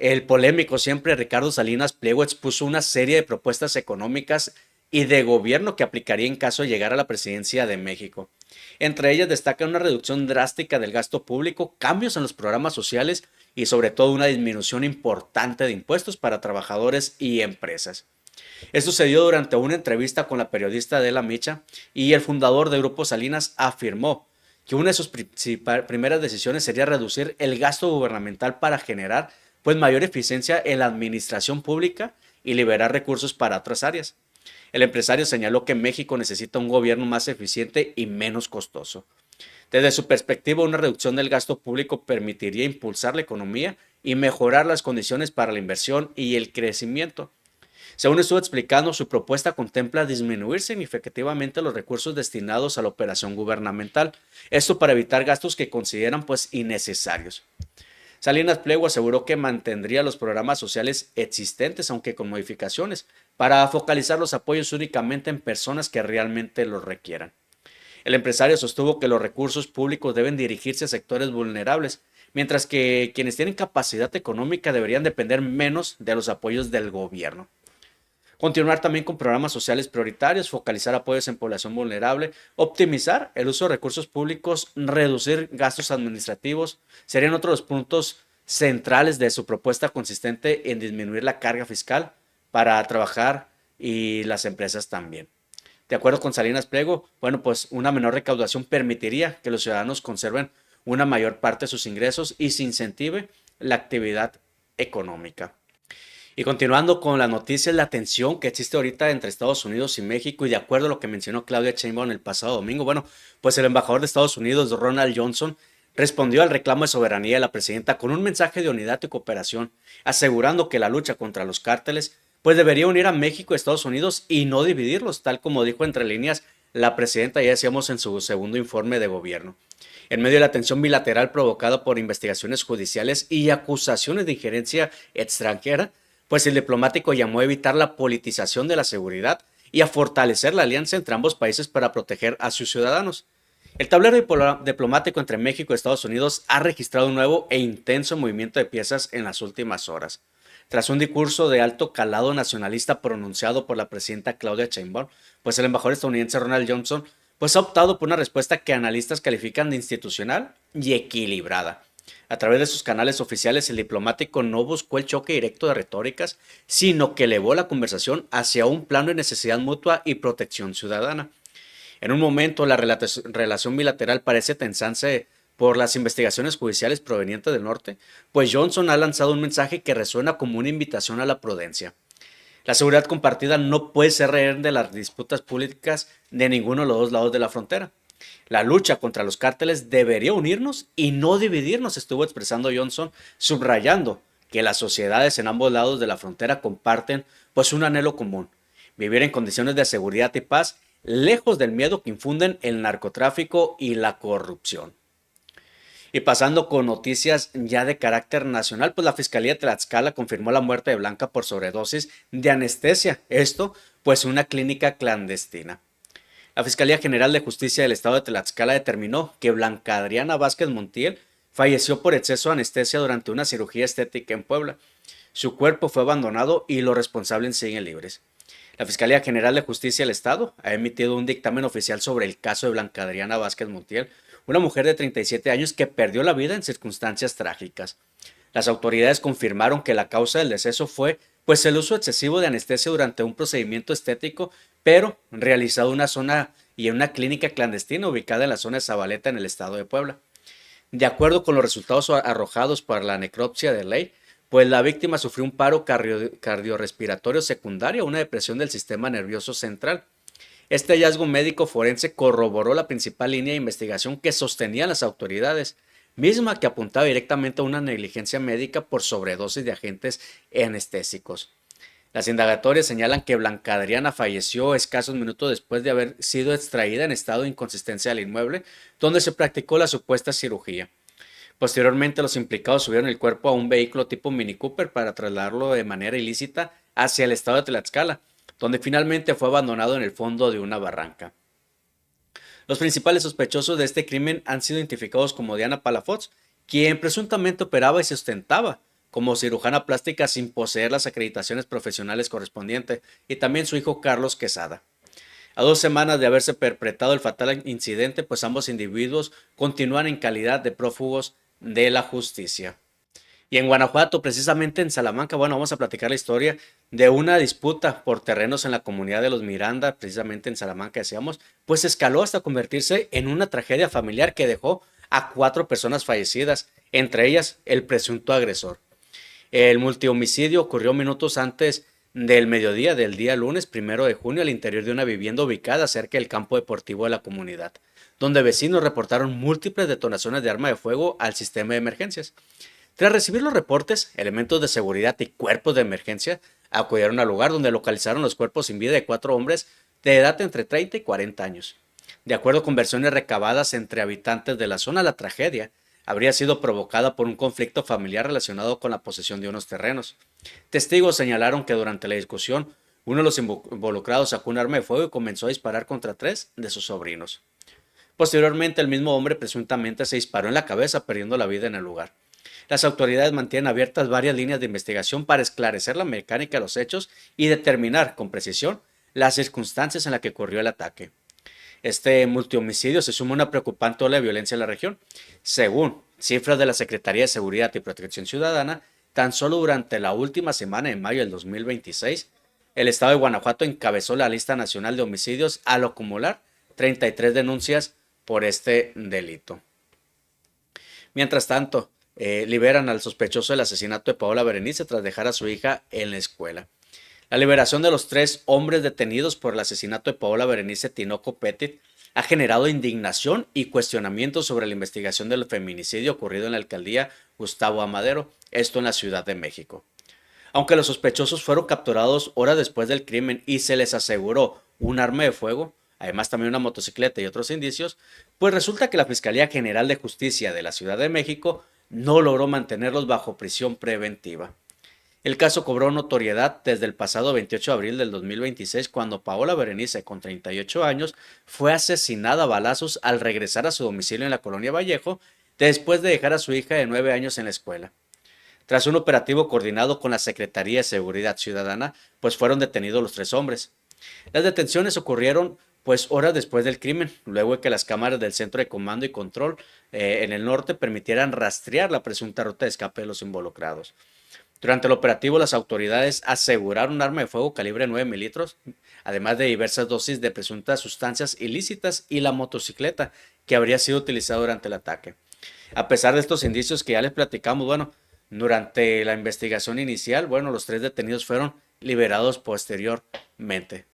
El polémico siempre Ricardo Salinas Pliego expuso una serie de propuestas económicas y de gobierno que aplicaría en caso de llegar a la presidencia de México. Entre ellas destaca una reducción drástica del gasto público, cambios en los programas sociales y sobre todo una disminución importante de impuestos para trabajadores y empresas. Esto se dio durante una entrevista con la periodista Adela Micha y el fundador de Grupo Salinas afirmó que una de sus primeras decisiones sería reducir el gasto gubernamental para generar pues mayor eficiencia en la administración pública y liberar recursos para otras áreas. El empresario señaló que México necesita un gobierno más eficiente y menos costoso. Desde su perspectiva, una reducción del gasto público permitiría impulsar la economía y mejorar las condiciones para la inversión y el crecimiento. Según estuvo explicando, su propuesta contempla disminuir significativamente los recursos destinados a la operación gubernamental, esto para evitar gastos que consideran pues innecesarios. Salinas Pliego aseguró que mantendría los programas sociales existentes, aunque con modificaciones, para focalizar los apoyos únicamente en personas que realmente los requieran. El empresario sostuvo que los recursos públicos deben dirigirse a sectores vulnerables, mientras que quienes tienen capacidad económica deberían depender menos de los apoyos del gobierno. Continuar también con programas sociales prioritarios, focalizar apoyos en población vulnerable, optimizar el uso de recursos públicos, reducir gastos administrativos, serían otros puntos centrales de su propuesta consistente en disminuir la carga fiscal para trabajar y las empresas también. De acuerdo con Salinas Pliego, bueno, pues una menor recaudación permitiría que los ciudadanos conserven una mayor parte de sus ingresos y se incentive la actividad económica. Y continuando con las noticias, la tensión que existe ahorita entre Estados Unidos y México, y de acuerdo a lo que mencionó Claudia Sheinbaum el pasado domingo, bueno, pues el embajador de Estados Unidos, Ronald Johnson, respondió al reclamo de soberanía de la presidenta con un mensaje de unidad y cooperación, asegurando que la lucha contra los cárteles pues debería unir a México y Estados Unidos y no dividirlos, tal como dijo entre líneas la presidenta, ya decíamos en su segundo informe de gobierno. En medio de la tensión bilateral provocada por investigaciones judiciales y acusaciones de injerencia extranjera, pues el diplomático llamó a evitar la politización de la seguridad y a fortalecer la alianza entre ambos países para proteger a sus ciudadanos. El tablero diplomático entre México y Estados Unidos ha registrado un nuevo e intenso movimiento de piezas en las últimas horas. Tras un discurso de alto calado nacionalista pronunciado por la presidenta Claudia Sheinbaum, pues el embajador estadounidense Ronald Johnson pues ha optado por una respuesta que analistas califican de institucional y equilibrada. A través de sus canales oficiales, el diplomático no buscó el choque directo de retóricas, sino que elevó la conversación hacia un plano de necesidad mutua y protección ciudadana. En un momento, la relación bilateral parece tensarse por las investigaciones judiciales provenientes del norte, pues Johnson ha lanzado un mensaje que resuena como una invitación a la prudencia. La seguridad compartida no puede ser rehén de las disputas políticas de ninguno de los dos lados de la frontera. La lucha contra los cárteles debería unirnos y no dividirnos, estuvo expresando Johnson, subrayando que las sociedades en ambos lados de la frontera comparten pues un anhelo común, vivir en condiciones de seguridad y paz, lejos del miedo que infunden el narcotráfico y la corrupción. Y pasando con noticias ya de carácter nacional, pues la Fiscalía de Tlaxcala confirmó la muerte de Blanca por sobredosis de anestesia. Esto, pues, una clínica clandestina. La Fiscalía General de Justicia del Estado de Tlaxcala determinó que Blanca Adriana Vázquez Montiel falleció por exceso de anestesia durante una cirugía estética en Puebla. Su cuerpo fue abandonado y los responsables siguen libres. La Fiscalía General de Justicia del Estado ha emitido un dictamen oficial sobre el caso de Blanca Adriana Vázquez Montiel, una mujer de 37 años que perdió la vida en circunstancias trágicas. Las autoridades confirmaron que la causa del deceso fue pues el uso excesivo de anestesia durante un procedimiento estético, pero realizado en una zona y en una clínica clandestina ubicada en la zona de Zabaleta en el estado de Puebla. De acuerdo con los resultados arrojados por la necropsia de ley, pues la víctima sufrió un paro cardiorrespiratorio secundario, una depresión del sistema nervioso central. Este hallazgo médico forense corroboró la principal línea de investigación que sostenían las autoridades, misma que apuntaba directamente a una negligencia médica por sobredosis de agentes anestésicos. Las indagatorias señalan que Blanca Adriana falleció escasos minutos después de haber sido extraída en estado de inconsistencia del inmueble donde se practicó la supuesta cirugía. Posteriormente, los implicados subieron el cuerpo a un vehículo tipo Mini Cooper para trasladarlo de manera ilícita hacia el estado de Tlaxcala, donde finalmente fue abandonado en el fondo de una barranca. Los principales sospechosos de este crimen han sido identificados como Diana Palafox, quien presuntamente operaba y sustentaba como cirujana plástica sin poseer las acreditaciones profesionales correspondientes, y también su hijo Carlos Quesada. A 2 semanas de haberse perpetrado el fatal incidente, pues ambos individuos continúan en calidad de prófugos de la justicia. Y en Guanajuato, precisamente en Salamanca, bueno, vamos a platicar la historia de una disputa por terrenos en la comunidad de los Miranda, precisamente en Salamanca, decíamos, pues escaló hasta convertirse en una tragedia familiar que dejó a 4 personas fallecidas, entre ellas el presunto agresor. El multihomicidio ocurrió minutos antes del mediodía del día lunes 1 de junio al interior de una vivienda ubicada cerca del campo deportivo de la comunidad, donde vecinos reportaron múltiples detonaciones de arma de fuego al sistema de emergencias. Tras recibir los reportes, elementos de seguridad y cuerpos de emergencia acudieron al lugar donde localizaron los cuerpos sin vida de 4 hombres de edad entre 30 y 40 años. De acuerdo con versiones recabadas entre habitantes de la zona, la tragedia habría sido provocada por un conflicto familiar relacionado con la posesión de unos terrenos. Testigos señalaron que durante la discusión, uno de los involucrados sacó un arma de fuego y comenzó a disparar contra 3 de sus sobrinos. Posteriormente, el mismo hombre presuntamente se disparó en la cabeza, perdiendo la vida en el lugar. Las autoridades mantienen abiertas varias líneas de investigación para esclarecer la mecánica de los hechos y determinar con precisión las circunstancias en las que ocurrió el ataque. Este multihomicidio se suma a una preocupante ola de violencia en la región. Según cifras de la Secretaría de Seguridad y Protección Ciudadana, tan solo durante la última semana de mayo del 2026, el estado de Guanajuato encabezó la lista nacional de homicidios al acumular 33 denuncias por este delito. Mientras tanto, liberan al sospechoso del asesinato de Paola Berenice tras dejar a su hija en la escuela. La liberación de los 3 hombres detenidos por el asesinato de Paola Berenice Tinoco Petit ha generado indignación y cuestionamientos sobre la investigación del feminicidio ocurrido en la alcaldía Gustavo Amadero, esto en la Ciudad de México. Aunque los sospechosos fueron capturados horas después del crimen y se les aseguró un arma de fuego, además también una motocicleta y otros indicios, pues resulta que la Fiscalía General de Justicia de la Ciudad de México no logró mantenerlos bajo prisión preventiva. El caso cobró notoriedad desde el pasado 28 de abril del 2026, cuando Paola Berenice, con 38 años, fue asesinada a balazos al regresar a su domicilio en la colonia Vallejo, después de dejar a su hija de 9 años en la escuela. Tras un operativo coordinado con la Secretaría de Seguridad Ciudadana, pues fueron detenidos los 3 hombres. Las detenciones ocurrieron pues horas después del crimen, luego de que las cámaras del Centro de Comando y Control en el norte permitieran rastrear la presunta ruta de escape de los involucrados. Durante el operativo, las autoridades aseguraron un arma de fuego calibre 9 milímetros, además de diversas dosis de presuntas sustancias ilícitas y la motocicleta que habría sido utilizada durante el ataque. A pesar de estos indicios que ya les platicamos, bueno, durante la investigación inicial, bueno, los 3 detenidos fueron liberados posteriormente.